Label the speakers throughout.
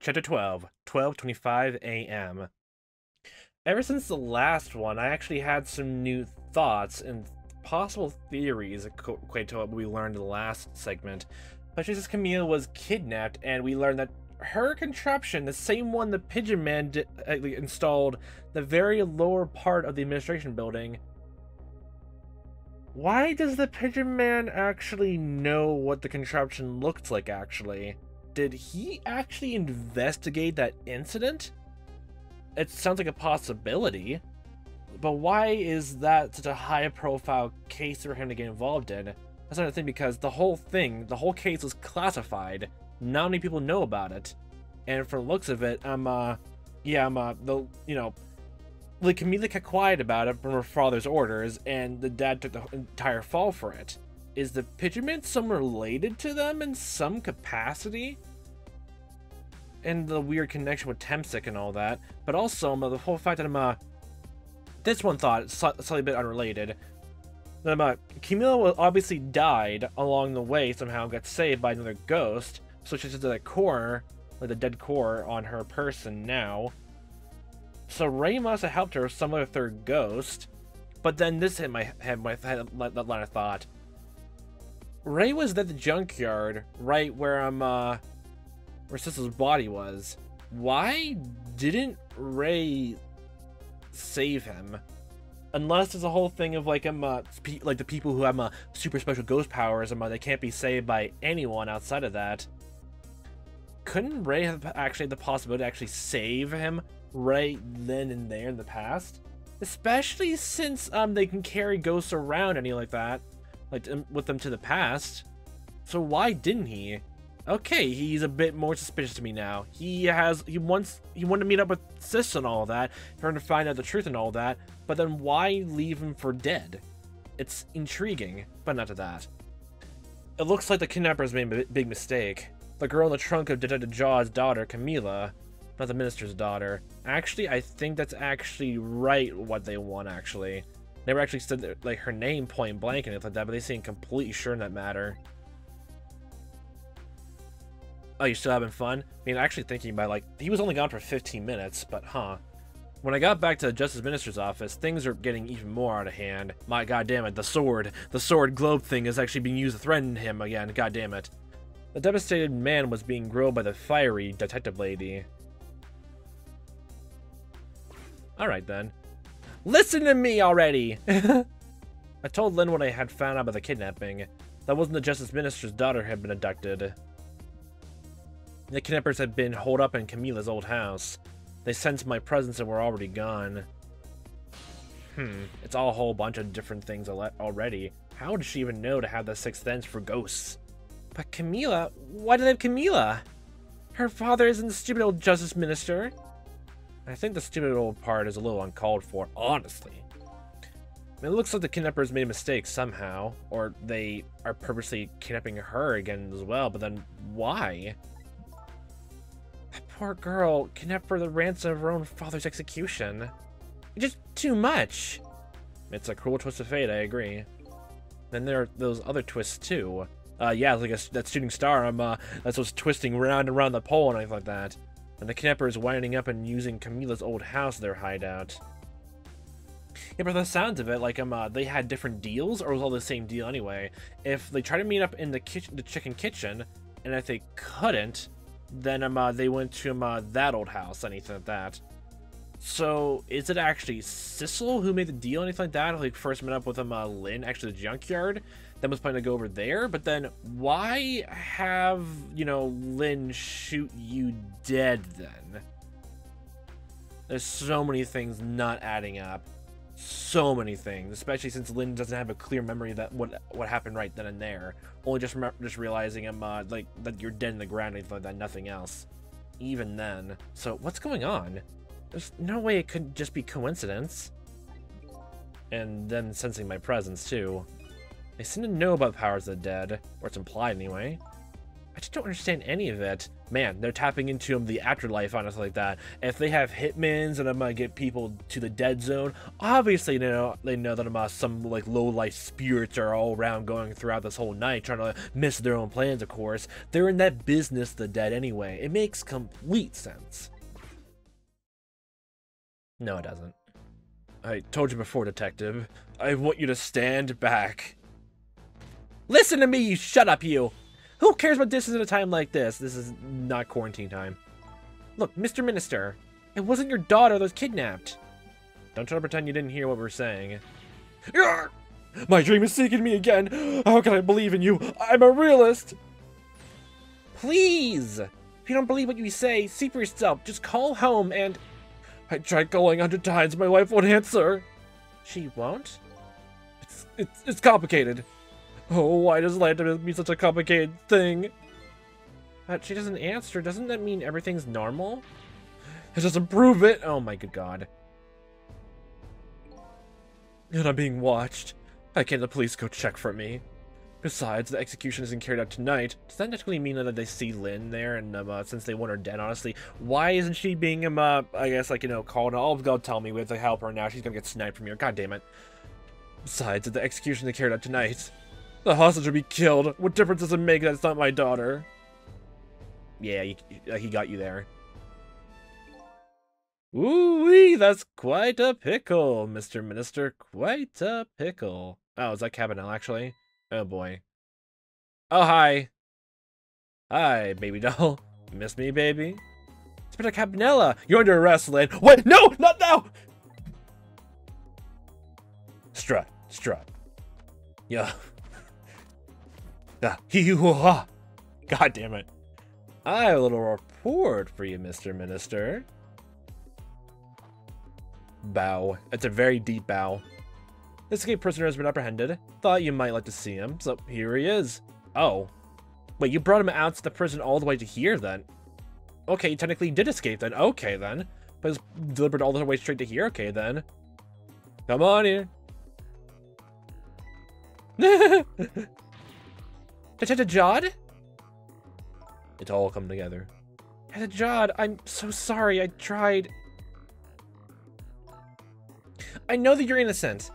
Speaker 1: Chapter 12, 12:25 a.m. Ever since the last one, I actually had some new thoughts and possible theories equated to what we learned in the last segment. Especially since Camille was kidnapped, and we learned that her contraption, the same one the Pigeon Man installed the very lower part of the administration building. Why does the Pigeon Man actually know what the contraption looked like, actually? Did he actually investigate that incident? It sounds like a possibility, but why is that such a high-profile case for him to get involved in? That's another thing, because the whole case was classified. Not many people know about it, and from the looks of it, like Camila kept quiet about it from her father's orders, and the dad took the entire fall for it. Is the Pigeon Man somewhat related to them in some capacity? And the weird connection with Temsic and all that, but also the whole fact that this one thought slightly a bit unrelated. That Camila obviously died along the way, somehow got saved by another ghost, so she's into that core, like the dead core on her person now. So Ray must have helped her with some other third ghost, but then this hit my head, that line of thought. Ray was at the junkyard, right where where Sissel's body was. Why didn't Ray save him? Unless it's a whole thing of like like the people who have super special ghost powers, they can't be saved by anyone outside of that. Couldn't Ray have actually the possibility to actually save him right then and there in the past? Especially since they can carry ghosts around and anything like that, like with them to the past. So why didn't he? Okay, he's a bit more suspicious to me now. He wanted to meet up with Sis and all that, trying to find out the truth and all that, but then why leave him for dead? It's intriguing, but not to that. It looks like the kidnappers made a big mistake. The girl in the trunk of Detective Jaw's daughter, Camila, not the minister's daughter. Actually, I think that's actually right what they want, actually. They never actually said like her name point blank and anything like that, but they seem completely sure in that matter. Oh, you still having fun? I mean, actually thinking about, like, he was only gone for 15 minutes, but when I got back to the Justice Minister's office, things are getting even more out of hand. My goddammit, the sword globe thing is actually being used to threaten him again, goddammit. The devastated man was being grilled by the fiery detective lady. Alright then. Listen to me already! I told Lynn what I had found out about the kidnapping. That wasn't the Justice Minister's daughter who had been abducted. The kidnappers had been holed up in Camila's old house. They sensed my presence and were already gone. It's all a whole bunch of different things already. How did she even know to have the sixth sense for ghosts? But Camila? Why do they have Camila? Her father isn't the stupid old Justice Minister. I think the stupid old part is a little uncalled for, honestly. I mean, it looks like the kidnappers made a mistake somehow, or they are purposely kidnapping her again as well, but then why? That poor girl, kidnapped for the ransom of her own father's execution. It's just too much. It's a cruel twist of fate, I agree. Then there are those other twists too. Yeah, like that shooting star, that's what's twisting round and round the pole and everything like that. And the kidnapper is winding up and using Camila's old house as their hideout. Yeah, but the sounds of it, like they had different deals, or was all the same deal anyway? If they tried to meet up in the chicken kitchen, and if they couldn't, then they went to that old house, anything like that. So is it actually Sissel who made the deal, anything like that? Like first met up with Lynn, actually the junkyard, then was planning to go over there. But then why have Lynn shoot you dead then? There's so many things not adding up. So many things, especially since Lynn doesn't have a clear memory of that what happened right then and there. Only just realizing like that you're dead in the ground and like that, nothing else. Even then. So what's going on? There's no way it could just be coincidence. And then sensing my presence too. They seem to know about the powers of the dead, or it's implied anyway. I just don't understand any of it. Man, they're tapping into the afterlife, honestly, like that. If they have hitmans and I'm gonna get people to the dead zone, obviously they know that some like low-life spirits are all around going throughout this whole night, trying to miss their own plans, of course. They're in that business, the dead, anyway. It makes complete sense. No, it doesn't. I told you before, detective. I want you to stand back. Listen to me, you shut up, you! Who cares about distance at a time like this? This is not quarantine time. Look, Mr. Minister, it wasn't your daughter that was kidnapped. Don't try to pretend you didn't hear what we were saying. Yarr! My dream is seeking me again. How can I believe in you? I'm a realist. Please! If you don't believe what you say, see for yourself. Just call home and... I tried calling 100 times. My wife won't answer. She won't? It's complicated. Oh, why does life have to be such a complicated thing? She doesn't answer. Doesn't that mean everything's normal? It doesn't prove it. Oh my good god. And I'm being watched. I can't the police go check for me. Besides, the execution isn't carried out tonight. Does that necessarily mean that they see Lynn there? And since they want her dead, honestly, why isn't she being, I guess, like, called? Oh, God, tell me we have to help her now. She's gonna get sniped from here. God damn it. Besides, if the execution is carried out tonight, the hostage will be killed. What difference does it make that it's not my daughter? Yeah, he got you there. Ooh-wee, that's quite a pickle, Mr. Minister. Quite a pickle. Oh, is that Cabanel, actually? Oh, boy. Oh, hi. Hi, baby doll. Miss me, baby? Inspector Cabanella, you're under arrest, Lynn. What? No, not now! Strut. Yeah. Hee-hoo-ha. God damn it. I have a little report for you, Mr. Minister. Bow. It's a very deep bow. This escaped prisoner has been apprehended. Thought you might like to see him, so here he is. Oh. Wait, you brought him out to the prison all the way to here, then? Okay, he technically did escape, then. Okay, then. But he's delivered all the way straight to here? Okay, then. Come on here. Detective Jod? It's all come together. Detective Jod, I'm so sorry. I tried. I know that you're innocent.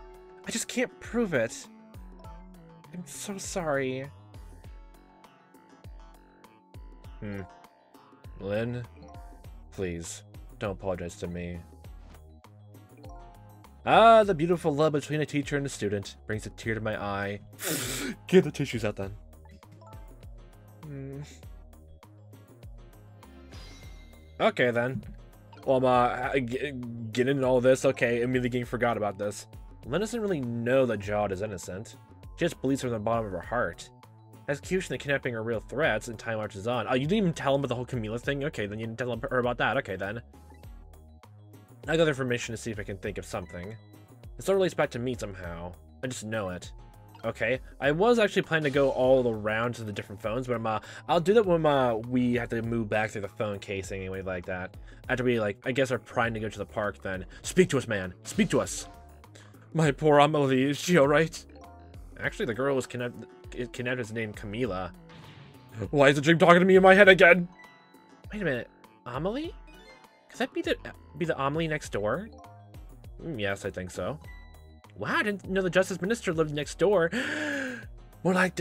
Speaker 1: I just can't prove it. I'm so sorry. Lynn, please, don't apologize to me. Ah, the beautiful love between a teacher and a student brings a tear to my eye. Get the tissues out then. Okay then. Well, I'm getting into all this. Okay, immediately getting forgot about this. Lynn doesn't really know that Jod is innocent. She just believes from the bottom of her heart. Execution and kidnapping are real threats, and time marches on. Oh, you didn't even tell him about the whole Camila thing? Okay, then you didn't tell her about that. Okay, then. I got information to see if I can think of something. This all relates back to me somehow. I just know it. Okay, I was actually planning to go all around to the different phones, but I'll do that when we have to move back through the phone casing anyway, like that. After we, like, I guess are primed to go to the park then. Speak to us, man. Speak to us. My poor Amelie, is she alright? Actually, the girl was kidnapped is named Camila. Why is the dream talking to me in my head again? Wait a minute. Amelie? Could that be the Amelie next door? Yes, I think so. Wow, I didn't know the Justice Minister lived next door. More like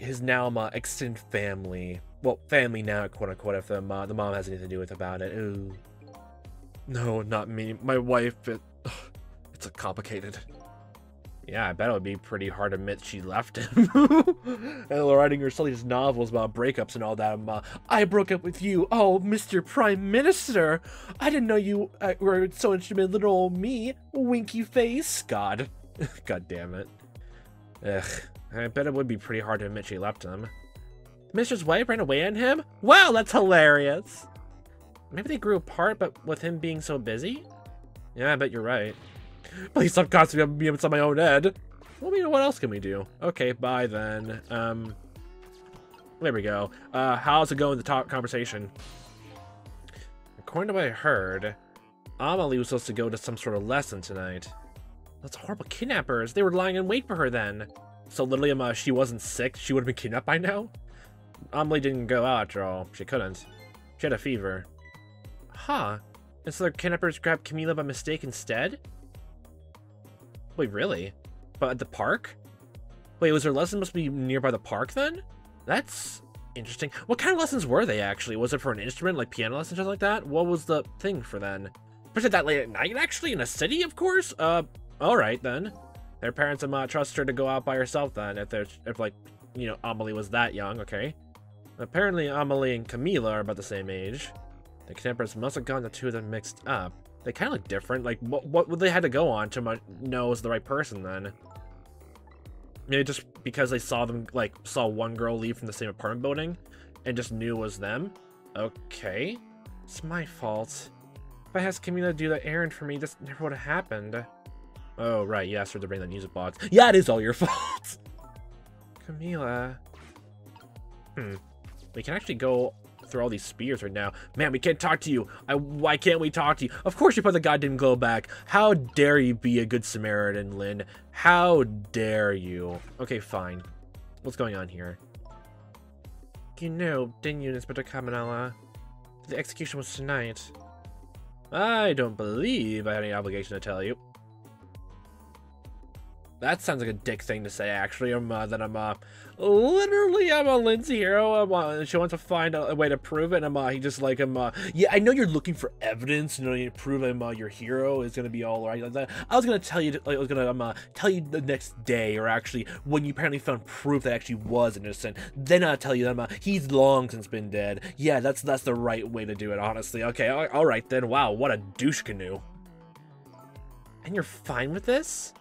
Speaker 1: his now extended family. Well, family now, quote unquote, if the mom has anything to do with about it. Ooh. No, not me. My wife, it's complicated. Yeah, I bet it would be pretty hard to admit she left him. And writing her silliest novels about breakups and all that. I broke up with you. Oh, Mr. Prime Minister. I didn't know you were so interested in little old me. Winky face. God. God damn it. Ugh. I bet it would be pretty hard to admit she left him. The minister's wife ran away on him? Wow, that's hilarious. Maybe they grew apart, but with him being so busy? Yeah, I bet you're right. Please stop costing me inside my own head. Well, you know, what else can we do? Okay, bye then. There we go. How's it going, the top conversation? According to what I heard, Amelie was supposed to go to some sort of lesson tonight. Those horrible kidnappers. They were lying in wait for her then. So literally, she wasn't sick. She would have been kidnapped by now. Amelie didn't go out after all. She couldn't. She had a fever. Huh. And so the kidnappers grabbed Camila by mistake instead? Wait, really? But at the park? Wait, was their lesson must be nearby the park then? That's interesting. What kind of lessons were they actually? Was it for an instrument, like piano lessons, something like that? What was the thing for then? Was it that late at night actually in a city, of course? Alright then. Their parents trusted her to go out by herself then, if like, you know, Amelie was that young, okay. Apparently Amelie and Camila are about the same age. The kidnappers must have gotten the two of them mixed up. They kind of look different. Like, what would they had to go on to know was the right person then? Maybe just because they saw them, like, saw one girl leave from the same apartment building and just knew it was them? Okay. It's my fault. If I asked Camila to do that errand for me, this never would have happened. Oh, right, you asked her to bring the music box. Yeah, it is all your fault! Camila... We can actually go through all these spears right now. Man, we can't talk to you. Why can't we talk to you? Of course you put the goddamn glow back. How dare you be a good Samaritan, Lynn? How dare you? Okay, fine. What's going on here? You know, didn't you, Inspector Caminella? The execution was tonight. I don't believe I had any obligation to tell you. That sounds like a dick thing to say, actually. Literally, I'm a Lindsay hero. She wants to find a way to prove it. And he just like, yeah, I know you're looking for evidence, you know, to prove your hero is gonna be all right like that. I was gonna tell you, tell you the next day, or actually when you apparently found proof that actually was innocent. Then I'll tell you that he's long since been dead. Yeah, that's the right way to do it, honestly. Okay, all right then. Wow, what a douche canoe. And you're fine with this?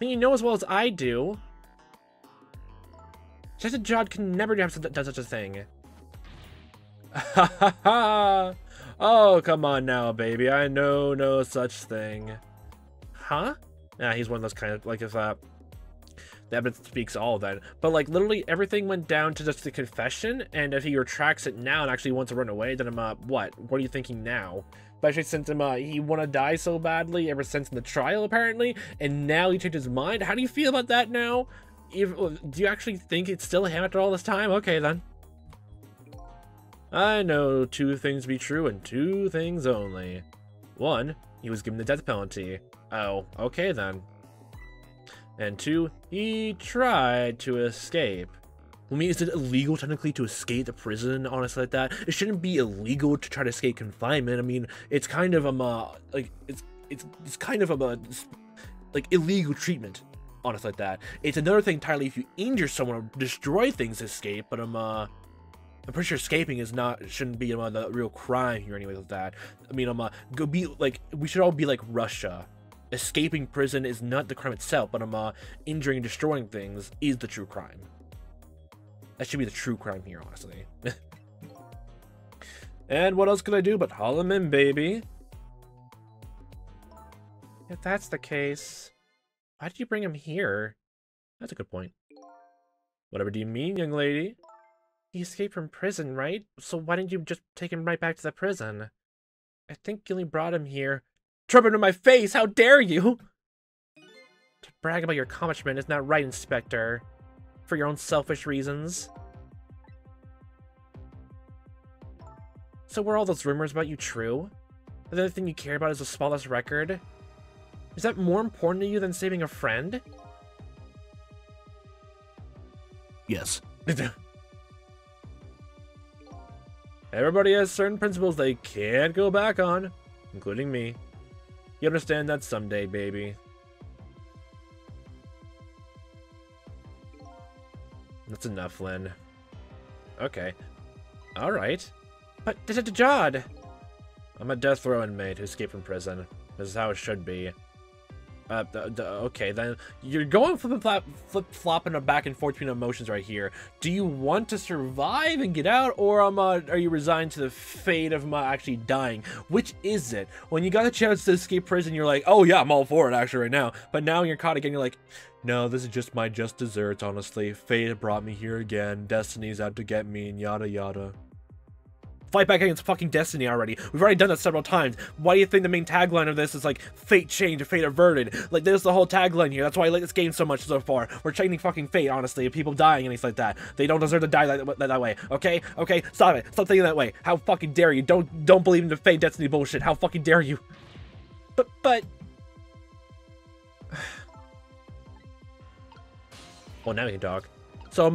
Speaker 1: You know as well as I do. Just a Jod can never do such a thing. Ha ha ha! Oh, come on now, baby. I know no such thing. Huh? Yeah, he's one of those kind of, like, if, the evidence speaks all of that. But, like, literally everything went down to just the confession, and if he retracts it now and actually wants to run away, then what? What are you thinking now? Especially since he want to die so badly ever since in the trial, apparently, and now he changed his mind. How do you feel about that now? Do you actually think it's still him after all this time? Okay, then. I know two things be true and two things only. One, he was given the death penalty. Oh, okay then. And two, he tried to escape. I mean, is it illegal technically to escape the prison, honestly, like that? It shouldn't be illegal to try to escape confinement. I mean, it's kind of like it's kind of like illegal treatment, honestly, like that. It's another thing entirely if you injure someone or destroy things to escape, but I'm pretty sure escaping shouldn't be the real crime here anyway like that. I mean, go be like, we should all be like Russia. Escaping prison is not the crime itself, but injuring and destroying things is the true crime. That should be the true crime here, honestly. And what else could I do but haul him in, baby? If that's the case, why did you bring him here? That's a good point. Whatever do you mean, young lady? He escaped from prison, right? So why didn't you just take him right back to the prison? I think you only brought him here. Trump him in my face! How dare you! To brag about your accomplishment is not right, Inspector. For your own selfish reasons. So were all those rumors about you true? The only thing you care about is the smallest record? Is that more important to you than saving a friend? Yes. Everybody has certain principles they can't go back on, including me. You understand that someday, baby. That's enough, Lynn. Okay. Alright. But, Detective Jod! I'm a death row inmate who escaped from prison. This is how it should be. Okay, then. You're going flip-flopping back and forth between emotions right here. Do you want to survive and get out, or are you resigned to the fate of actually dying? Which is it? When you got a chance to escape prison, you're like, oh yeah, I'm all for it actually right now. But now you're caught again, you're like, no, this is just my just desserts, honestly. Fate brought me here again. Destiny's out to get me, and yada yada. Fight back against fucking destiny already. We've already done that several times. Why do you think the main tagline of this is like fate changed, fate averted? Like there's the whole tagline here. That's why I like this game so much so far. We're changing fucking fate, honestly, of people dying and things like that. They don't deserve to die that way. Okay? Okay? Stop it. Stop thinking that way. How fucking dare you? Don't believe in the fate destiny bullshit. How fucking dare you? But well, now we can talk. So,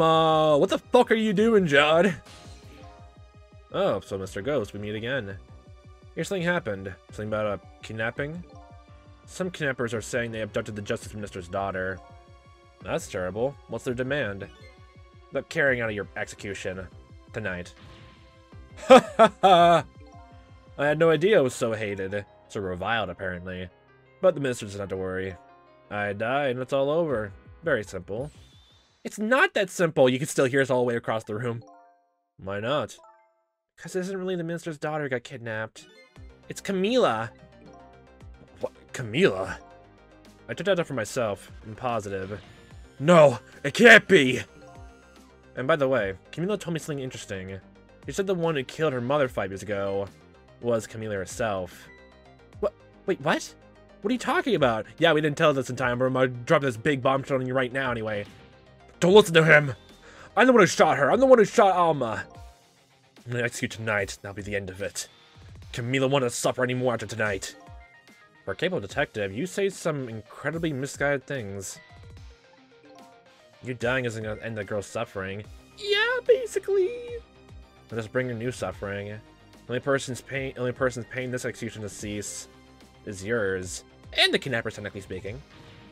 Speaker 1: what the fuck are you doing, Judd? Oh, so Mr. Ghost, we meet again. Here's something happened. Something about a kidnapping? Some kidnappers are saying they abducted the Justice Minister's daughter. That's terrible. What's their demand? The carrying out of your execution. Tonight. Ha ha ha! I had no idea it was so hated. So reviled, apparently. But the minister doesn't have to worry. I died and it's all over. Very simple. It's not that simple. You can still hear us all the way across the room. Why not? Because it isn't really the minister's daughter who got kidnapped. It's Camila. What? Camila? I took that up for myself. I'm positive. No, it can't be! And by the way, Camila told me something interesting. She said the one who killed her mother 5 years ago was Camila herself. What? Wait, what? What are you talking about? Yeah, we didn't tell this in time, but I'm gonna drop this big bombshell on you right now anyway. Don't listen to him! I'm the one who shot her! I'm the one who shot Alma! I'm gonna execute tonight. That'll be the end of it. Camila won't suffer anymore after tonight. For a capable detective, you say some incredibly misguided things. You dying isn't gonna end the girl's suffering. Yeah, basically. I'll just bring her new suffering. The only person's paying this execution to cease is yours. And the kidnappers, technically speaking.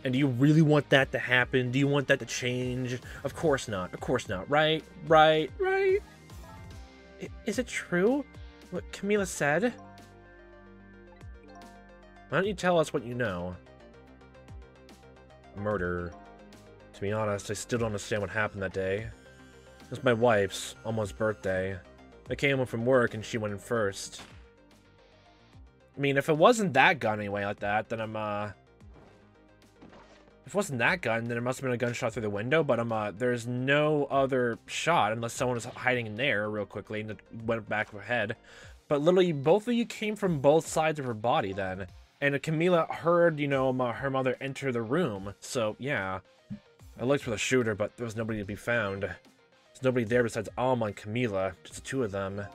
Speaker 1: And do you really want that to happen? Do you want that to change? Of course not. Of course not. Right? Right? Right? Is it true? What Camila said? Why don't you tell us what you know? Murder. To be honest, I still don't understand what happened that day. It was my wife's, Alma's birthday. I came home from work and she went in first. I mean, if it wasn't that gun anyway like that, then if it wasn't that gun, then it must have been a gunshot through the window, but there's no other shot unless someone was hiding in there real quickly and went back ahead. But literally, both of you came from both sides of her body then. And Camila heard, you know, her mother enter the room. So, yeah. I looked for the shooter, but there was nobody to be found. There's nobody there besides Alma and Camila. Just the two of them.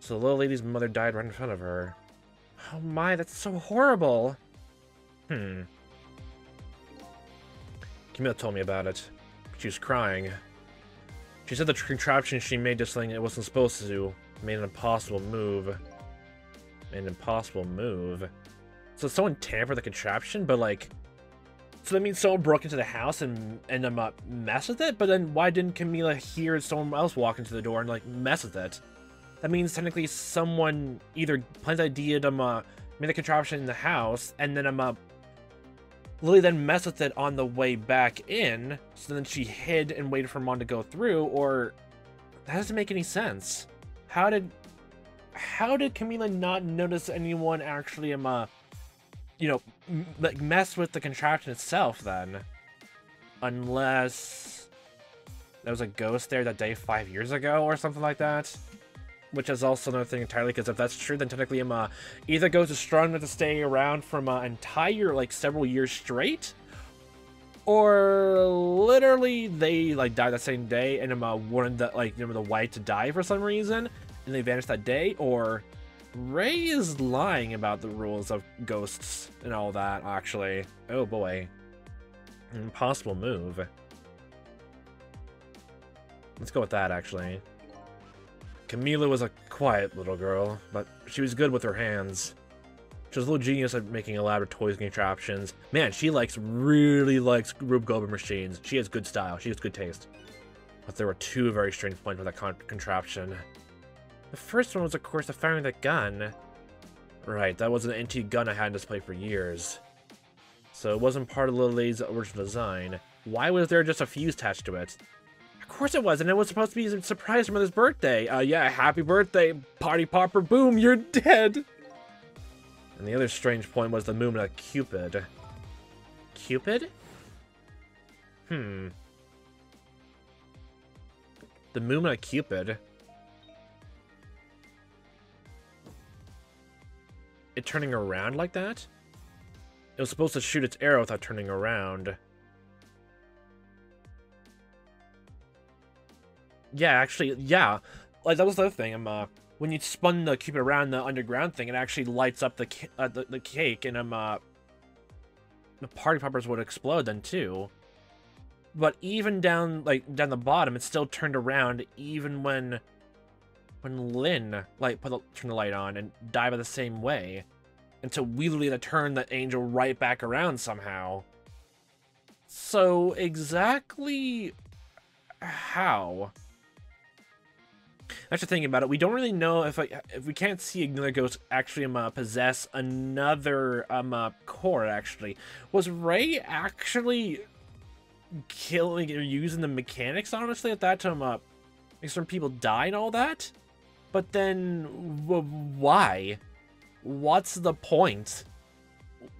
Speaker 1: So the little lady's mother died right in front of her. Oh my, that's so horrible. Camila told me about it. She was crying. She said the contraption she made this thing it wasn't supposed to do. Made an impossible move. Made an impossible move. So someone tampered the contraption, but like... So that means someone broke into the house and messed with it? But then why didn't Camila hear someone else walk into the door and like mess with it? That means technically someone either planned the idea to made the contraption in the house and then Lily then messed with it on the way back in, so then she hid and waited for Mom to go through, or... That doesn't make any sense. How did Camila not notice anyone actually, you know, like mess with the contraption itself then? Unless there was a ghost there that day 5 years ago or something like that. Which is also another thing entirely, because if that's true, then technically either ghost is strong enough to stay around from an entire, like, several years straight, or literally they, like, died that same day and wanted the, like, you know, the wife to die for some reason, and they vanished that day, or Ray is lying about the rules of ghosts and all that, actually. Oh boy. Impossible move. Let's go with that, actually. Camila was a quiet little girl, but she was good with her hands. She was a little genius at making elaborate toys and contraptions. Man, she really likes Rube Goldberg machines. She has good style. She has good taste. But there were two very strange points with that contraption. The first one was, of course, the firing of that gun. Right, that was an antique gun I had in display for years. So it wasn't part of Little Lady's original design. Why was there just a fuse attached to it? Of course it was, and it was supposed to be a surprise for Mother's birthday. Yeah, happy birthday, party popper, boom, you're dead! And the other strange point was the movement of Cupid. Cupid? The movement of Cupid? it turning around like that. It was supposed to shoot its arrow without turning around. Yeah, actually, yeah. Like, that was the other thing. When you spun the Cupid around the underground thing, it actually lights up the cake, and the party poppers would explode then too. But even down the bottom, it still turned around even when Lynn turned the light on and died by the same way. Until we literally had to turn the angel right back around somehow. So exactly how? Actually, thinking about it, we don't really know if we can't see another ghost actually possess another core. Actually, was Ray actually killing or using the mechanics honestly at that time make certain people die and all that? But then why? What's the point?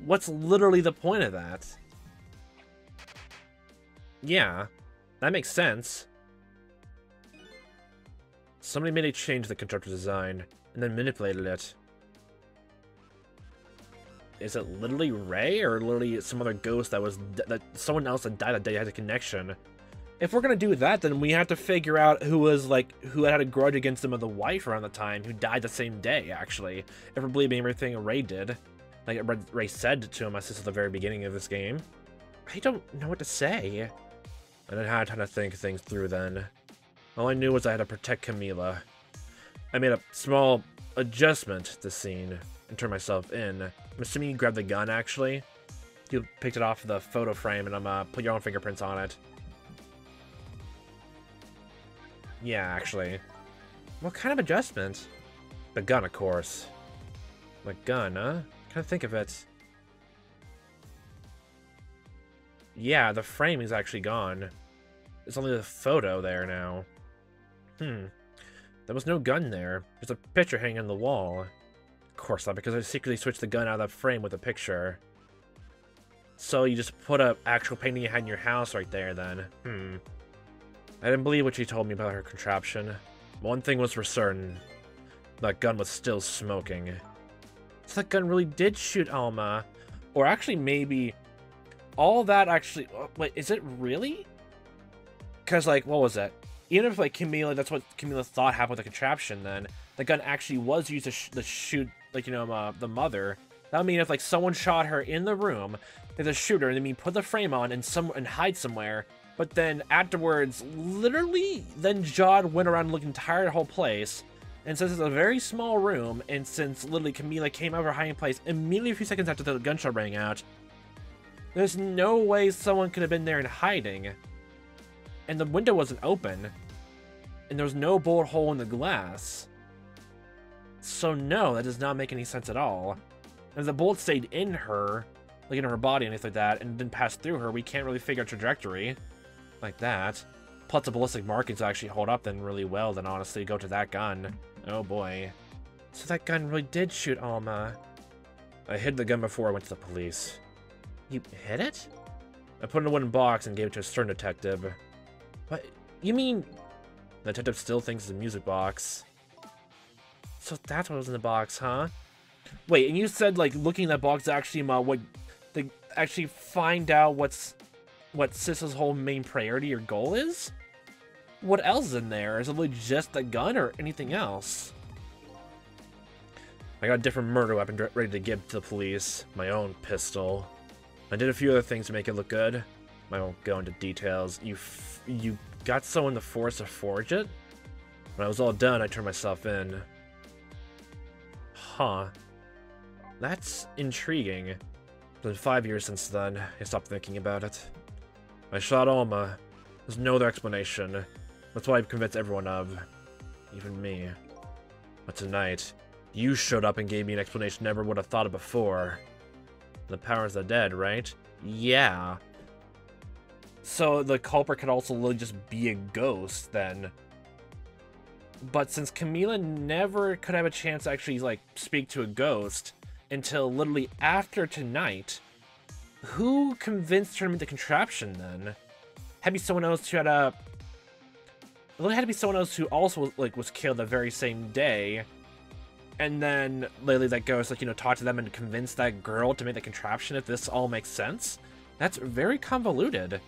Speaker 1: What's literally the point of that? Yeah, that makes sense. Somebody made a change to the constructor's design, and then manipulated it. Is it literally Ray, or literally some other ghost that someone else that died that day had a connection? If we're gonna do that, then we have to figure out who had a grudge against him of the wife around the time, who died the same day, actually. If we're believing everything Ray did. Like Ray said to him, I said at the very beginning of this game. I don't know what to say. I didn't have time to think things through then. All I knew was I had to protect Camila. I made a small adjustment to the scene and turned myself in. I'm assuming you grabbed the gun, actually. You picked it off the photo frame and put your own fingerprints on it. Yeah, actually. What kind of adjustment? The gun, of course. The gun, huh? Can't think of it. Yeah, the frame is actually gone. It's only the photo there now. There was no gun there. There's a picture hanging on the wall. Of course not, because I secretly switched the gun out of that frame with a picture. So you just put a actual painting you had in your house right there then. I didn't believe what she told me about her contraption. One thing was for certain. That gun was still smoking. So that gun really did shoot Alma. Or actually maybe all that actually... Wait, is it really? Because, like, what was that? Even if, like, Camila, that's what Camila thought happened with the contraption, then the gun actually was used to shoot, like, you know, the mother. That would mean if, like, someone shot her in the room, there's a shooter, and then you put the frame on and hide somewhere, but then afterwards, literally, then Jod went around and looked entire whole place, and since it's a very small room, and since literally Camila came out of her hiding place immediately a few seconds after the gunshot rang out, there's no way someone could have been there in hiding. And the window wasn't open. And there was no bullet hole in the glass. So no, that does not make any sense at all. And if the bullet stayed in her, like in her body and anything like that, and didn't pass through her, we can't really figure out trajectory like that. Plus the ballistic markings actually hold up then really well, then honestly go to that gun. Oh boy. So that gun really did shoot Alma. I hid the gun before I went to the police. You hid it? I put it in a wooden box and gave it to a certain detective. What? You mean... The detective still thinks it's a music box. So that's what was in the box, huh? Wait, and you said, like, looking in that box actually, they actually find out what Sis's whole main priority or goal is? What else is in there? Is it really just the gun or anything else? I got a different murder weapon ready to give to the police. My own pistol. I did a few other things to make it look good. I won't go into details. You got someone to force to forge it? When I was all done, I turned myself in. Huh. That's intriguing. It's been 5 years since then. I stopped thinking about it. I shot Alma. There's no other explanation. That's what I've convinced everyone of. Even me. But tonight, you showed up and gave me an explanation I never would have thought of before. The powers of the dead, right? Yeah. So the culprit could also literally just be a ghost, then. But since Camila never could have a chance to actually, like, speak to a ghost until literally after tonight, who convinced her to make the contraption, then? Had to be someone else who had a... It had to be someone else who also, like, was killed the very same day. And then Lily that goes, like, talk to them and convince that girl to make the contraption, if this all makes sense. That's very convoluted.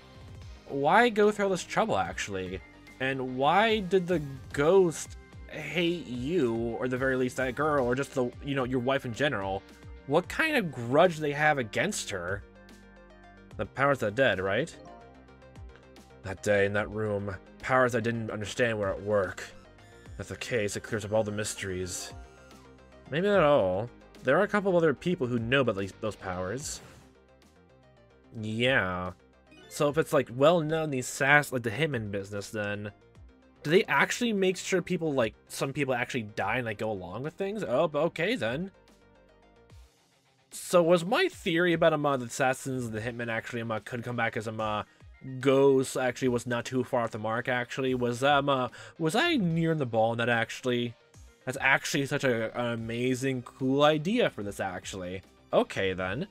Speaker 1: Why go through all this trouble, actually? And why did the ghost hate you, or the very least that girl, or just the, your wife in general? What kind of grudge do they have against her? The powers that dead, right? That day in that room, powers I didn't understand were at work. If that's the case, it clears up all the mysteries. Maybe not all. There are a couple of other people who know about those powers. Yeah. So if it's like well known, these SAS, like the hitman business, then do they actually make sure people, like, some people actually die and like go along with things? Oh, okay then. So was my theory about the assassins, the hitman actually could come back as ghosts actually was not too far off the mark? Actually, was I near the ball in that? Actually, that's actually such an amazing, cool idea for this. Actually, okay then.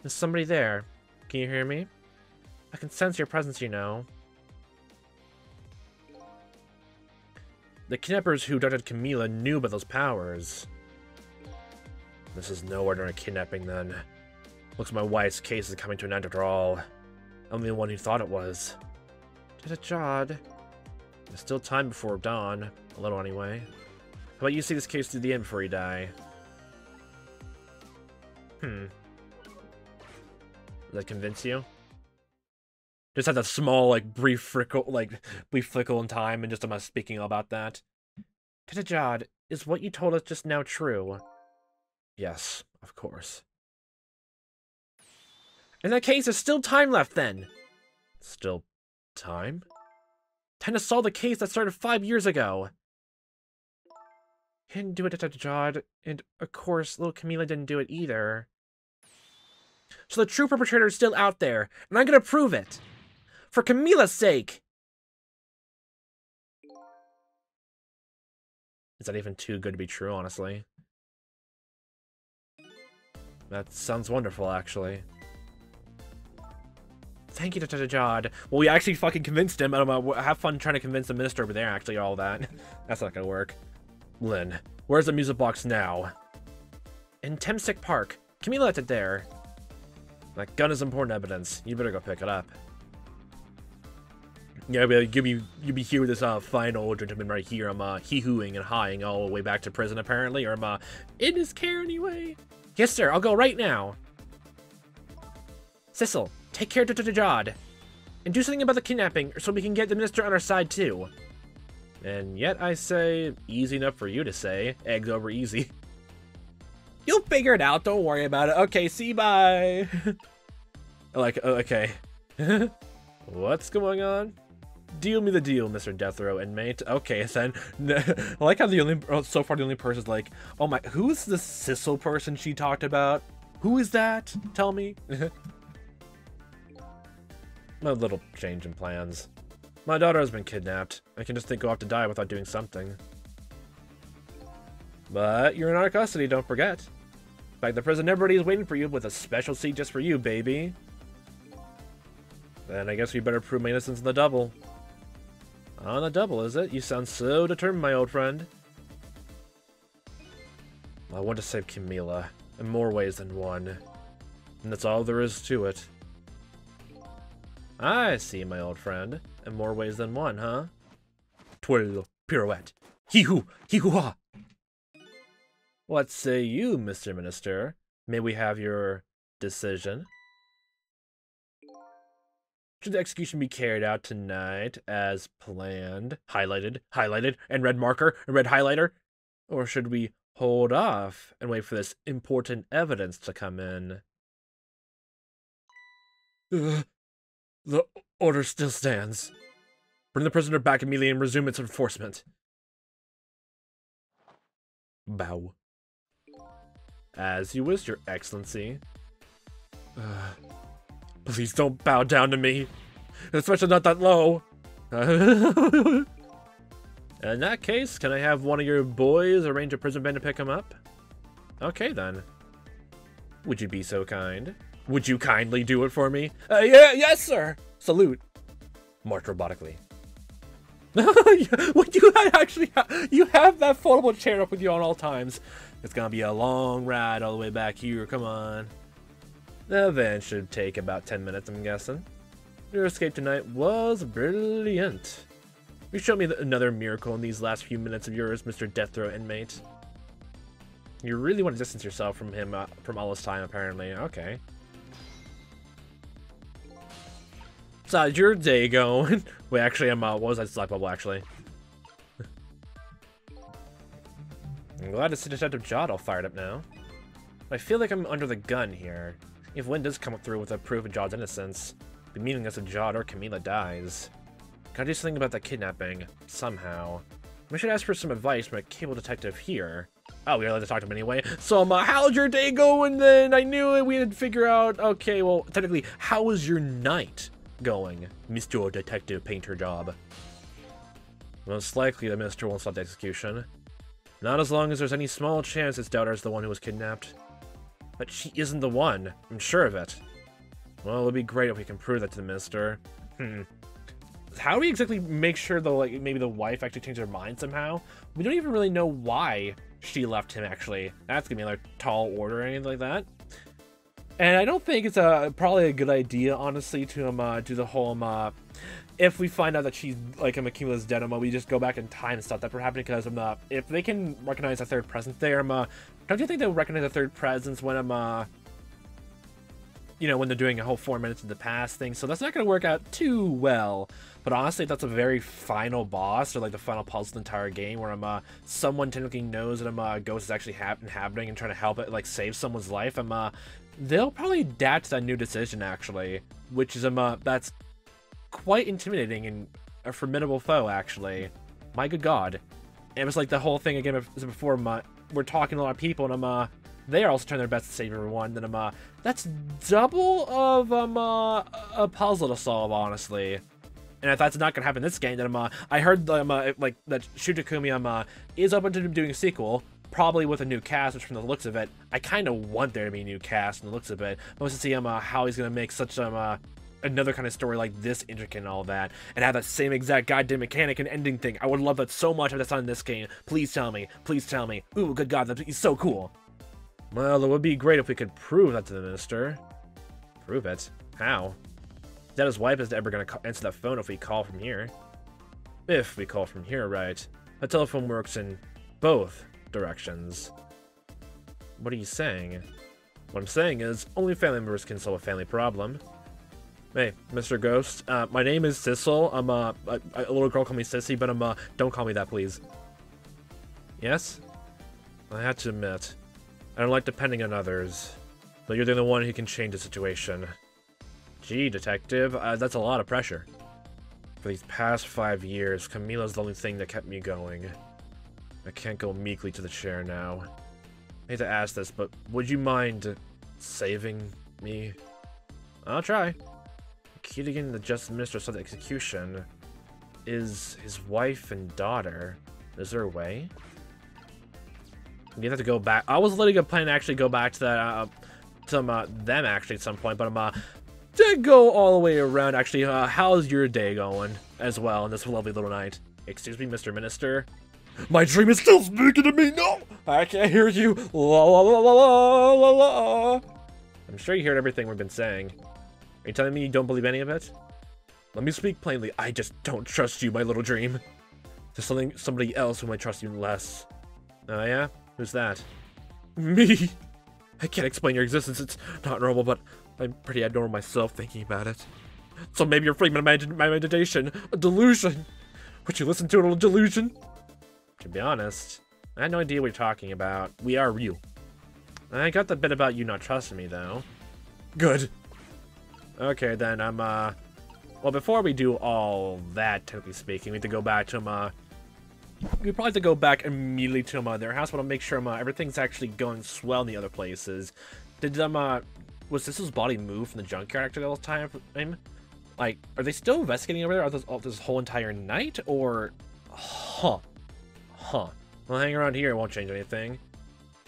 Speaker 1: There's somebody there. Can you hear me? I can sense your presence, The kidnappers who abducted Camila knew about those powers. This is no ordinary kidnapping, then. Looks like my wife's case is coming to an end after all. I'm the one who thought it was. Did it, Jod? There's still time before dawn. A little, anyway. How about you see this case through the end before you die? Does that convince you? Just had that small, like, brief flickle in time, and just speaking about that. Jod, is what you told us just now true? Yes, of course. In that case, there's still time left, then. Still time? Time to solve the case that started 5 years ago. He didn't do it, Jod, and of course, little Camila didn't do it either. So the true perpetrator is still out there, and I'm gonna prove it! For Camila's sake! Is that even too good to be true, honestly? That sounds wonderful, actually. Thank you, Jod. Well, we actually fucking convinced him. Have fun trying to convince the minister over there, actually, all that. That's not gonna work. Lynn, where's the music box now? In Temsick Park. Camila left it there. That gun is important evidence. You better go pick it up. Yeah, you'll be here with this fine old gentleman right here. I'm hee-hooing and hawing all the way back to prison, apparently, or I'm in his care anyway. Yes, sir. I'll go right now. Sissel, take care of Jod, and do something about the kidnapping, so we can get the minister on our side too. And yet I say, easy enough for you to say. Eggs over easy. You'll figure it out. Don't worry about it. Okay, see, bye. Like, okay. What's going on? Deal me the deal, Mr. Death Row inmate. Okay, then. I like how so far the only person's like, oh my, who's the Sissel person she talked about? Who is that? Tell me. A little change in plans. My daughter has been kidnapped. I can just think go off to die without doing something. But you're in our custody, don't forget. In fact, the prison everybody is waiting for you with a special seat just for you, baby. Then I guess we better prove my innocence on the double. On the double, is it? You sound so determined, my old friend. I want to save Camila in more ways than one. And that's all there is to it. I see, my old friend. In more ways than one, huh? Twirl, pirouette. Hee-hoo, hee-hoo-ha. What say you, Mr. Minister? May we have your decision? Should the execution be carried out tonight as planned? Highlighted, and red marker, and red highlighter? Or should we hold off and wait for this important evidence to come in? The order still stands. Bring the prisoner back immediately and resume its enforcement. Bow. As you wish, Your Excellency. Please don't bow down to me. Especially not that low. In that case, can I have one of your boys arrange a prison band to pick him up? Okay, then. Would you be so kind? Would you kindly do it for me? Yes, sir! Salute. March robotically. What you actually you have that foldable chair up with you on all times. It's gonna be a long ride all the way back here. Come on. The van should take about 10 minutes, I'm guessing. Your escape tonight was brilliant. You showed me another miracle in these last few minutes of yours, Mr. Death Row inmate. You really want to distance yourself from him from all this time, apparently. Okay. So, how's your day going? Wait, actually, what was that slap bubble, actually? I'm glad to see Detective Jod all fired up now. I feel like I'm under the gun here. If Wynn does come through with a proof of Jod's innocence, the meaningless if Jod or Camila dies. Gotta do something about that kidnapping, somehow. We should ask for some advice from a cable detective here. Oh, we are allowed to talk to him anyway. So, how's your day going then? I knew it. We had to figure out. Okay, well, technically, how was your night going, Mr. Detective Painter Job? Most likely the minister won't stop the execution. Not as long as there's any small chance his daughter's the one who was kidnapped. But she isn't the one. I'm sure of it. Well, it would be great if we can prove that to the minister. How do we exactly make sure though, like, maybe the wife actually changed her mind somehow? We don't even really know why she left him, actually. That's gonna be another tall order or anything like that. And I don't think it's probably a good idea, honestly, to do the whole if we find out that she's like Akimala's dead, we just go back in time and stop that from happening. Because if they can recognize a third presence there, don't you think they'll recognize a third presence when you know, when they're doing a whole 4 minutes in the past thing? So that's not going to work out too well. But honestly, that's a very final boss, or like the final puzzle of the entire game, where someone technically knows that a ghost is actually happening and trying to help it, like, save someone's life. They'll probably adapt to that new decision, actually, which is that's quite intimidating and a formidable foe, actually. My good god. And it was like the whole thing again before. We're talking to a lot of people, and they are also trying their best to save everyone. Then that's double of a puzzle to solve, honestly. And if that's not gonna happen this game, then I heard like that Shutakumi is open to doing a sequel, probably with a new cast, which from the looks of it, I kind of want there to be a new cast from the looks of it. I want to see how he's gonna make such another kind of story like this intricate and all that, and have that same exact goddamn mechanic and ending thing. I would love that so much if that's not in this game. Please tell me. Please tell me. Ooh, good god, that'd be so cool. Well, it would be great if we could prove that to the minister. Prove it? How? That his wife isn't ever going to answer that phone if we call from here. If we call from here, right? The telephone works in both directions. What are you saying? What I'm saying is, only family members can solve a family problem. Hey, Mr. Ghost, my name is Sissel. A little girl called me Sissy, but don't call me that, please. Yes? I have to admit, I don't like depending on others, but you're the only one who can change the situation. Gee, detective, that's a lot of pressure. For these past 5 years, Camila's the only thing that kept me going. I can't go meekly to the chair now. I hate to ask this, but would you mind saving me? I'll try. The key to getting the just mistress of the execution is his wife and daughter. Is there a way? You have to go back. I was letting a plan to actually go back to that, them actually at some point, but did go all the way around. Actually, how's your day going as well on this lovely little night? Excuse me, Mr. Minister. My dream is still speaking to me. No, I can't hear you. La la la la la la la. I'm sure you heard everything we've been saying. Are you telling me you don't believe any of it? Let me speak plainly. I just don't trust you, my little dream. There's somebody else who might trust you less. Oh yeah? Who's that? Me! I can't explain your existence, it's not normal, but I'm pretty abnormal myself thinking about it. So maybe you're free of my imagination, a delusion. Would you listen to a little delusion? To be honest, I had no idea what you're talking about. We are real. I got the bit about you not trusting me, though. Good. Okay, then, well, before we do all that, technically speaking, we have to go back to, we probably have to go back immediately to their house, but I'll make sure everything's actually going swell in the other places. Did was Sissel's body moved from the junkyard after the whole time? Like, are they still investigating over there this whole entire night, or Huh. Well, hang around here, it won't change anything.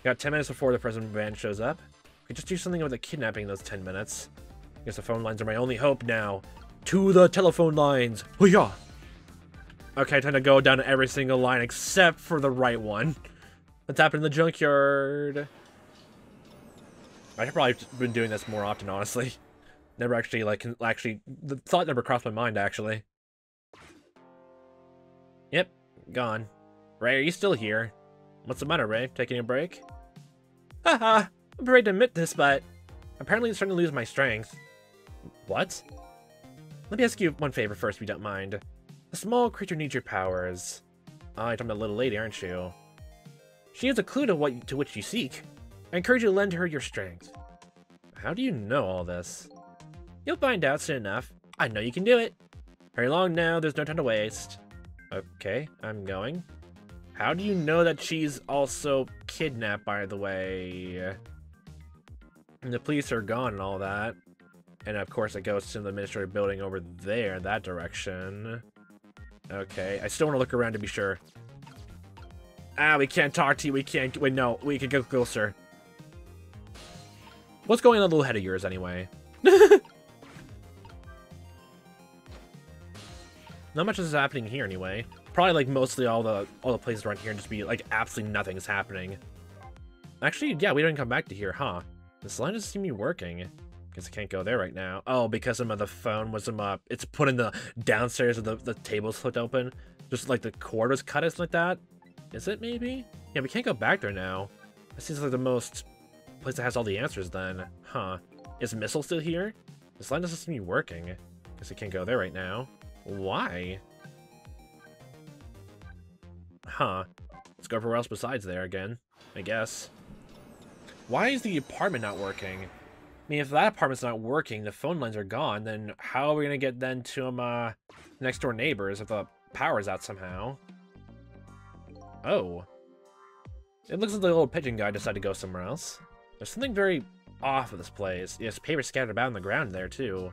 Speaker 1: Got 10 minutes before the president van shows up. We could just do something with the kidnapping in those 10 minutes. I guess the phone lines are my only hope now. To the telephone lines! Hoo-yah! Okay, I tend to go down every single line except for the right one. Let's happen in the junkyard. I should probably have been doing this more often, honestly. Never actually, like, the thought never crossed my mind, actually. Yep, gone. Ray, are you still here? What's the matter, Ray? Taking a break? Haha, I'm afraid to admit this, but apparently I'm starting to lose my strength. What? Let me ask you one favor first, if you don't mind. A small creature needs your powers. Ah, you're talking about a little lady, aren't you? She has a clue to which you seek. I encourage you to lend her your strength. How do you know all this? You'll find out soon enough. I know you can do it. Hurry along now, there's no time to waste. Okay, I'm going. How do you know that she's also kidnapped, by the way? And the police are gone and all that. And of course it goes to the administrative building over there, that direction. Okay, I still want to look around to be sure. Ah, we can't talk to you, we can't, wait, no, we can go closer. What's going on in the little head of yours, anyway? Not much is happening here, anyway. Probably, like, mostly all the places around here just be, like, absolutely nothing's happening. Actually, yeah, we didn't come back to here, huh? This line doesn't seem to be working. Guess I can't go there right now. Oh, because the phone was, it's put in the downstairs of the table's flipped open. Just, like, the cord was cut or something like that. Is it, maybe? Yeah, we can't go back there now. That seems like the most place that has all the answers, then. Huh. Is Missile still here? This line doesn't seem to be working. Guess I can't go there right now. Why? Huh. Let's go everywhere else besides there again, I guess. Why is the apartment not working? I mean, if that apartment's not working, the phone lines are gone, then how are we gonna get then to, next door neighbors if the power's out somehow? Oh. It looks like the little pigeon guy decided to go somewhere else. There's something very off with this place. There's paper scattered about on the ground there, too.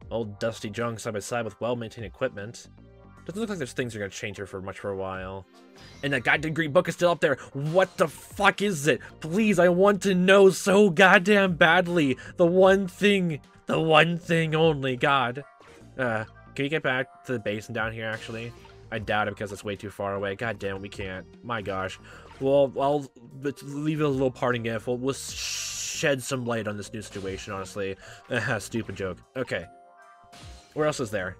Speaker 1: Old dusty junk side by side with well-maintained equipment. Doesn't look like there's things that are gonna change here for much for a while. And that goddamn green book is still up there. What the fuck is it? Please, I want to know so goddamn badly. The one thing only, God. Can we get back to the basin down here, actually? I doubt it because it's way too far away. God damn it, we can't. My gosh. Well, I'll leave it a little parting gift. We'll shed some light on this new situation, honestly. Stupid joke. Okay. Where else is there?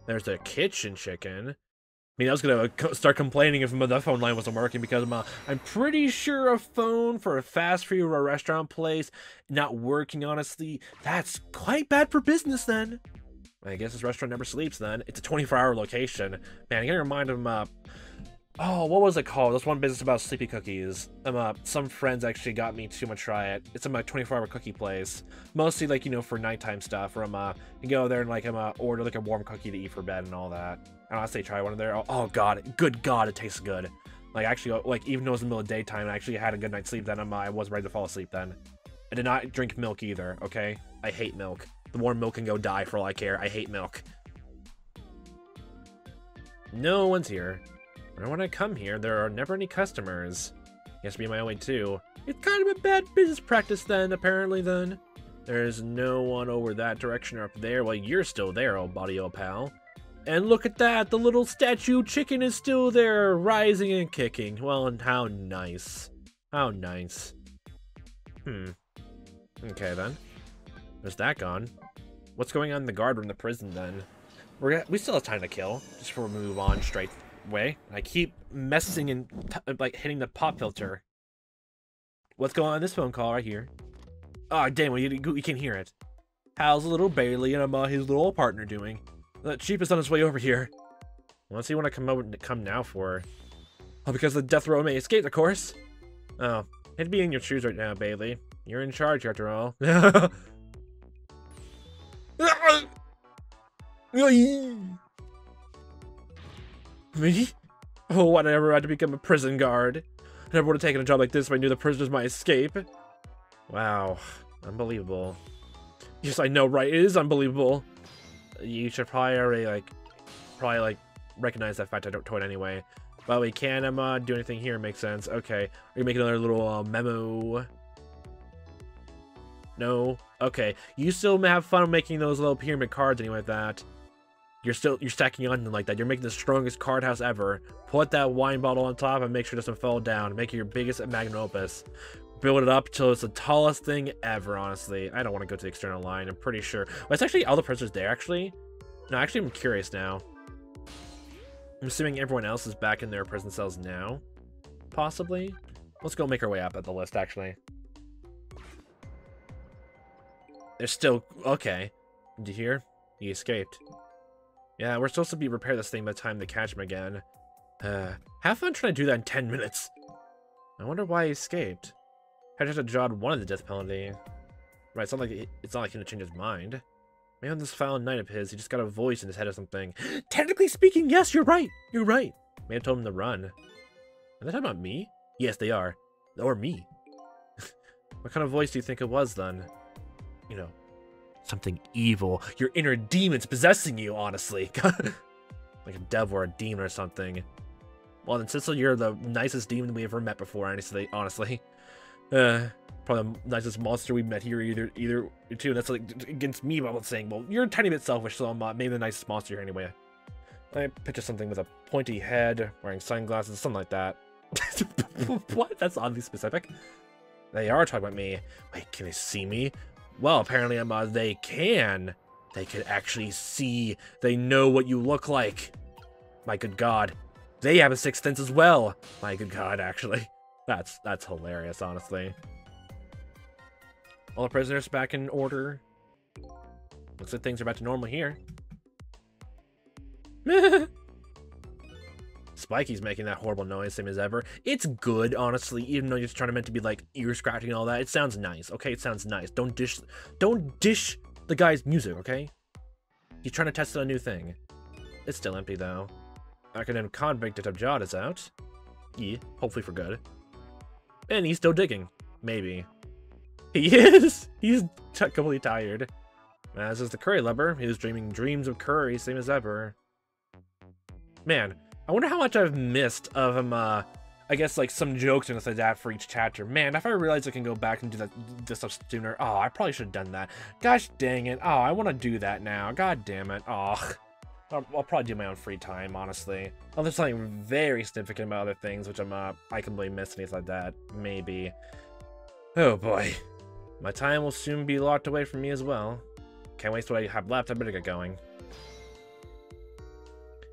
Speaker 1: There's the kitchen chicken. I mean, I was gonna start complaining if the phone line wasn't working because I'm pretty sure a phone for a fast food or a restaurant place not working, honestly, that's quite bad for business then. I guess this restaurant never sleeps then. It's a 24-hour location. Man, I gotta remind them, oh, what was it called? This one business about sleepy cookies. Some friends actually got me to try it. It's a 24-hour cookie place. Mostly, like, you know, for nighttime stuff. Or, you go there and, like, order, like, a warm cookie to eat for bed and all that. And honestly, try one of there. Oh, God. Good God, it tastes good. Like, actually, like, even though it was in the middle of the daytime, I actually had a good night's sleep then. I was ready to fall asleep then. I did not drink milk either, okay? I hate milk. The warm milk can go die for all I care. I hate milk. No one's here. When I come here, there are never any customers. Has to be my own way too. It's kind of a bad business practice then, apparently then. There's no one over that direction or up there. Well, you're still there, old buddy, old pal. And look at that, the little statue chicken is still there, rising and kicking. Well, and how nice. How nice. Okay then. There's that gone. What's going on in the guard room in the prison then? We still have time to kill, just before we move on straight way. I keep messing and like hitting the pop filter. What's going on in this phone call right here? Oh damn, you can hear it. How's little Bailey and his little partner doing? The chief is on his way over here. Let's see when I come now for. Oh, because the death row may escape, of course. Oh, it'd be in your shoes right now, Bailey. You're in charge after all. Me? Oh, why did I ever had to become a prison guard? I never would have taken a job like this if I knew the prisoners might escape. Wow. Unbelievable. Yes, I know, right? It is unbelievable. You should probably already, recognize that fact I don't toy it anyway. But we can't, do anything here, makes sense. Okay. We're gonna make another little, memo. No. Okay. You still have fun making those little pyramid cards anyway with that. You're stacking on like that. You're making the strongest card house ever. Put that wine bottle on top and make sure it doesn't fall down. Make it your biggest magnum opus. Build it up till it's the tallest thing ever, honestly. I don't want to go to the external line. I'm pretty sure. Well, it's actually all the prisoners there, actually. No, actually, I'm curious now. I'm assuming everyone else is back in their prison cells now. Possibly. Let's go make our way up at the list, actually. They're still... Okay. Did you hear? He escaped. Yeah, we're supposed to repair this thing by the time they catch him again. Have fun trying to do that in 10 minutes. I wonder why he escaped. I just had to jot one of the death penalty. Right, it's not like he can change his mind. Maybe on this foul night of his, he just got a voice in his head or something. Technically speaking, yes, you're right. You're right. May have told him to run. Are they talking about me? Yes, they are. Or me. What kind of voice do you think it was, then? You know, something evil. Your inner demon's possessing you, honestly. Like a devil or a demon or something. Well, then, Sissel, you're the nicest demon we ever met before, honestly. Probably the nicest monster we met here, either two. That's like against me, but I'm saying, well, you're a tiny bit selfish, so I'm maybe the nicest monster here anyway. I picture something with a pointy head, wearing sunglasses, something like that. What? That's oddly specific. They are talking about me. Wait, can they see me? Well, apparently they can. They could actually see. They know what you look like. My good God. They have a sixth sense as well. My good God, actually. That's hilarious, honestly. All the prisoners back in order. Looks like things are back to normal here. Spiky's making that horrible noise, same as ever. It's good, honestly, even though you're just trying to be like ear scratching and all that. It sounds nice, okay? It sounds nice. Don't dish the guy's music, okay? He's trying to test a new thing. It's still empty though. Academic convict Jod is out. Yeah, hopefully for good. And he's still digging. Maybe. He is! He's completely tired. As is the curry lover. He was dreaming dreams of curry, same as ever. Man, I wonder how much I've missed of him, I guess, like, some jokes and stuff like that for each chapter. Man, if I realize I can go back and do this stuff sooner. Oh, I probably should have done that. Gosh dang it. Oh, I want to do that now. God damn it. Oh. I'll probably do my own free time, honestly. Oh, there's something very significant about other things, which I completely missed, and things like that. Maybe. Oh, boy. My time will soon be locked away from me as well. Can't waste what I have left. I better get going.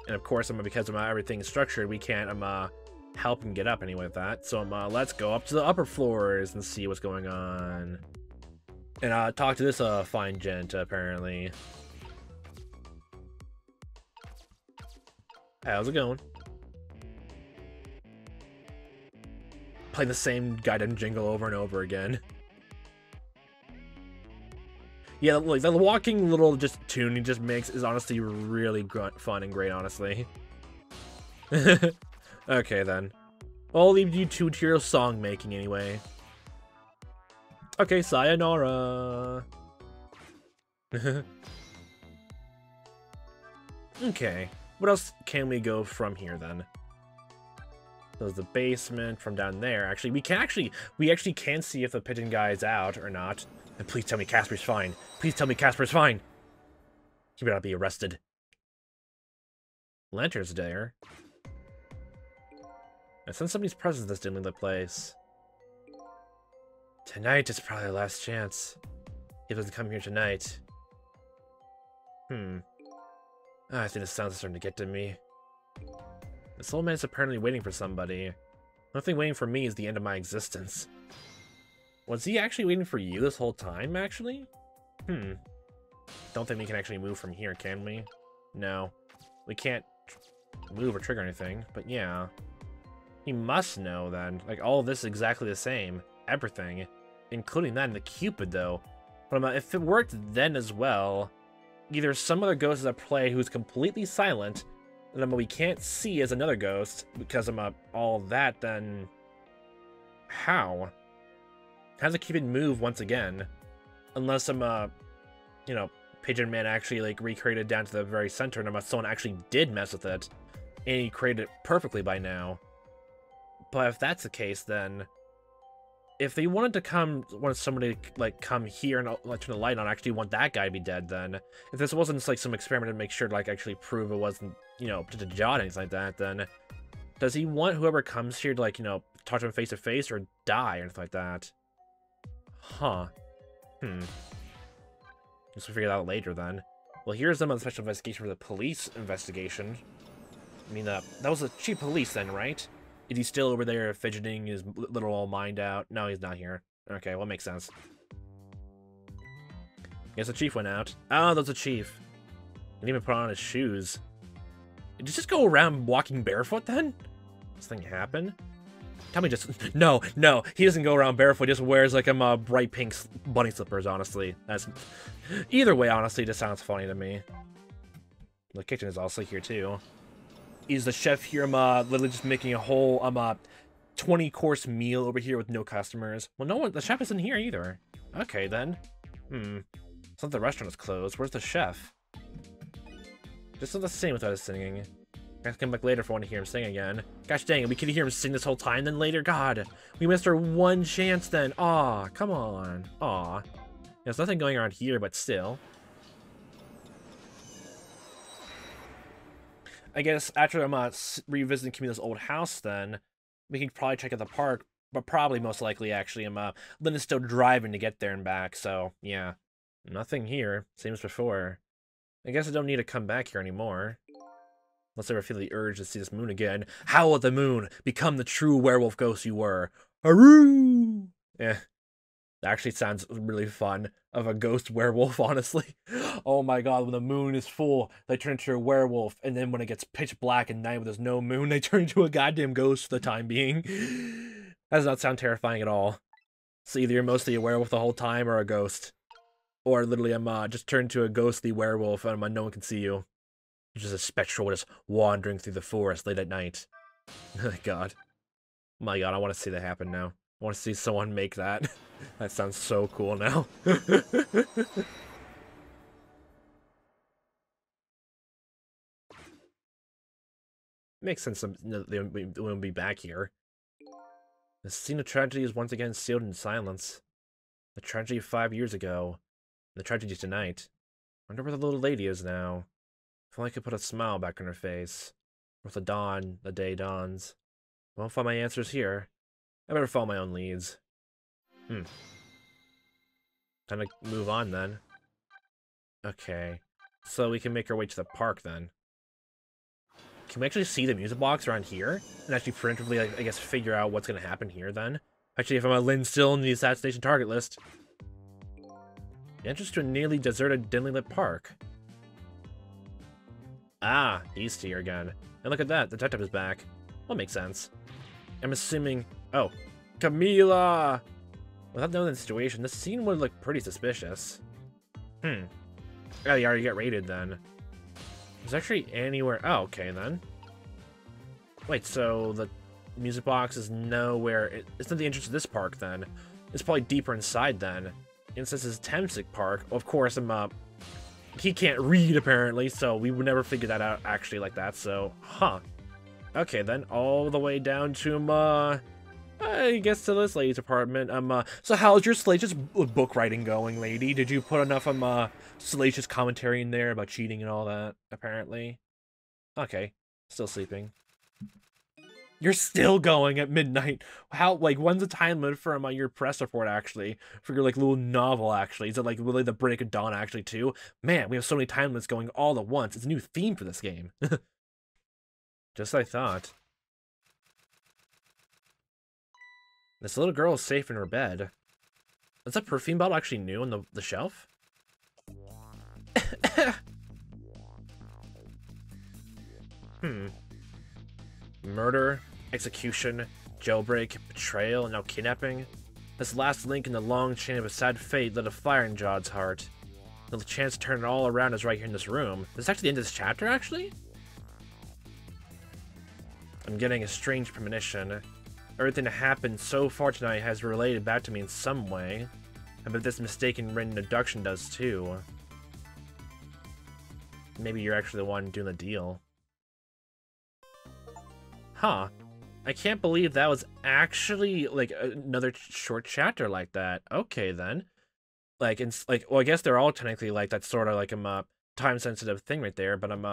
Speaker 1: And of course, because everything's structured, we can't help him get up anyway with that. So let's go up to the upper floors and see what's going on. And talk to this fine gent, apparently. How's it going? Playing the same goddamn jingle over and over again. Yeah, like the walking little just tune he just makes is honestly really fun and great, honestly. Okay then. I'll leave you to your song making anyway. Okay, sayonara. Okay. What else can we go from here then? There's the basement from down there. Actually, we actually can see if the pigeon guy is out or not. And please tell me Casper's fine. Please tell me Casper's fine. He better not be arrested. Lantern's there. I sense somebody's presence that's dimming the place. Tonight is probably the last chance. He doesn't come here tonight. I think the sounds are starting to get to me. This old man's apparently waiting for somebody. Nothing waiting for me is the end of my existence. Was he actually waiting for you this whole time, actually? Don't think we can actually move from here, can we? No. We can't move or trigger anything, but yeah. He must know, then. Like, all of this is exactly the same. Everything. Including that and the Cupid, though. But if it worked then as well... Either some other ghost is at play who's completely silent, and then what we can't see is another ghost because of all that, then how? How does it keep it move once again? Unless you know, Pigeon Man actually like recreated down to the very center, and someone actually did mess with it, and he created it perfectly by now. But if that's the case, then if they wanted to want somebody to, like, come here and like turn the light on, I actually want that guy to be dead then. If this wasn't like some experiment to make sure to like actually prove it wasn't, you know, to John or anything like that, then does he want whoever comes here to, like, you know, talk to him face to face or die or anything like that? Huh. Guess we'll figure that out later then. Well, here's them on the special investigation for the police investigation. I mean, that was the chief of police then, right? Is he still over there fidgeting his little old mind out? No, he's not here. Okay, well, makes sense. Guess the chief went out. Oh, that's the chief. Didn't even put on his shoes. Did he just go around walking barefoot then? Does this thing happen? Tell me just... No, he doesn't go around barefoot. He just wears, like, bright pink bunny slippers, honestly. That's... Either way, honestly, this sounds funny to me. The kitchen is also here, too. Is the chef here, literally just making a whole, 20-course meal over here with no customers? Well, no one... The chef isn't here, either. Okay, then. It's not the restaurant is closed. Where's the chef? Just not the same without his singing. I have to come back later if I want to hear him sing again. Gosh dang it, we could hear him sing this whole time then later? God, we missed our one chance then. Aw, come on. Aw. There's nothing going on here, but still. I guess after I'm revisiting Camila's old house then, we can probably check out the park, but probably most likely actually Lynn is still driving to get there and back, so yeah. Nothing here, same as before. I guess I don't need to come back here anymore. Unless I ever feel the urge to see this moon again. Howl at the moon! Become the true werewolf ghost you were! Haroo! Yeah. That actually sounds really fun. Of a ghost werewolf, honestly. Oh my god, when the moon is full, they turn into a werewolf. And then when it gets pitch black at night when there's no moon, they turn into a goddamn ghost for the time being. That does not sound terrifying at all. So either you're mostly a werewolf the whole time or a ghost. Or literally just turn into a ghostly werewolf and no one can see you. You're just a spectral just wandering through the forest late at night. God. My god, I want to see that happen now. I want to see someone make that. That sounds so cool now. Makes sense they won't be back here. The scene of tragedy is once again sealed in silence. The tragedy of 5 years ago. The tragedy tonight. I wonder where the little lady is now. If only I could put a smile back on her face. With the day dawns. I won't find my answers here. I better follow my own leads. Time to move on then. Okay. So we can make our way to the park then. Can we actually see the music box around here? And actually preemptively, I guess, figure out what's going to happen here then? Actually, if I'm a Lynn still in the assassination target list. The entrance to a nearly deserted, dimly lit park. Ah, he's here again. And look at that, the detective is back. Well, makes sense. I'm assuming... Oh, Camila! Without knowing the situation, this scene would look pretty suspicious. Oh, you already get raided then. There's actually anywhere... Oh, okay then. Wait, so the music box is nowhere... It's not the entrance to this park then. It's probably deeper inside then. And since it's Temsic Park, of course, he can't read, apparently, so we would never figure that out, actually, like that, so... Huh. Okay, then, all the way down to, I guess to this lady's apartment. So how's your salacious book writing going, lady? Did you put enough, salacious commentary in there about cheating and all that, apparently? Okay. Still sleeping. You're still going at midnight. How, like, when's the time limit for your press report, actually? For your, like, little novel, actually? Is it, like, really the break of dawn, actually, too? Man, we have so many time limits going all at once. It's a new theme for this game. Just as I thought. This little girl is safe in her bed. Is that perfume bottle actually new on the shelf? Murder, execution, jailbreak, betrayal, and now kidnapping. This last link in the long chain of a sad fate lit a fire in Jod's heart. The chance to turn it all around is right here in this room. This is actually the end of this chapter, actually? I'm getting a strange premonition. Everything that happened so far tonight has related back to me in some way. I bet this mistaken written introduction does too. Maybe you're actually the one doing the deal. Huh. I can't believe that was actually like another short chapter like that. Okay then. Like like well I guess they're all technically like that sort of like time sensitive thing right there, but if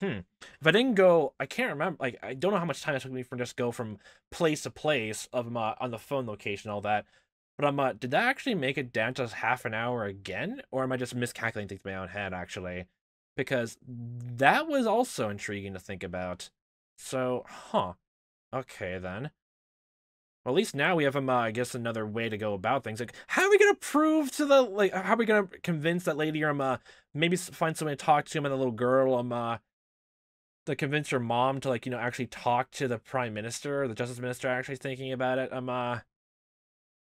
Speaker 1: I didn't go, I can't remember, like I don't know how much time it took me from just go from place to place of on the phone location all that. But did that actually make it down to half an hour again, or am I just miscalculating things in my own head actually? Because that was also intriguing to think about. So, okay then. Well, at least now we have I guess another way to go about things. Like, how are we gonna prove to the how are we gonna convince that lady, or maybe find someone to talk to him and the little girl, to convince her mom to like actually talk to the prime minister, or the justice minister, actually thinking about it,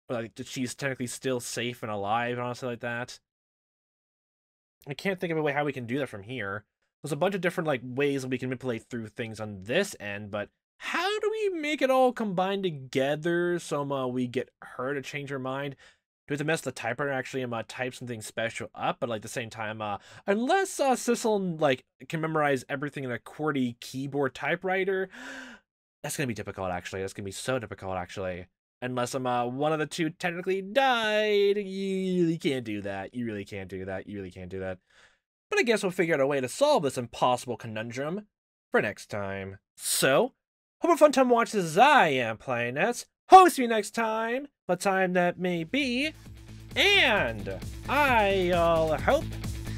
Speaker 1: like that she's technically still safe and alive, and honestly like that. I can't think of a way how we can do that from here. There's a bunch of different like ways we can manipulate through things on this end, but how do we make it all combine together so we get her to change her mind? Do we have to mess the typewriter actually type something special up, but like at the same time, unless Sissel like can memorize everything in a QWERTY keyboard typewriter, that's gonna be difficult actually. That's gonna be so difficult actually. Unless one of the two technically died, you really can't do that. You really can't do that. You really can't do that. But I guess we'll figure out a way to solve this impossible conundrum for next time. So, hope a fun time watching this as I am playing this. Host me next time, what time that may be. And I hope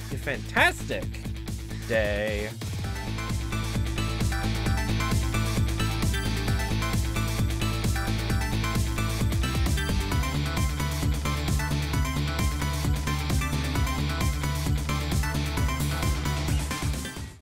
Speaker 1: you a fantastic day.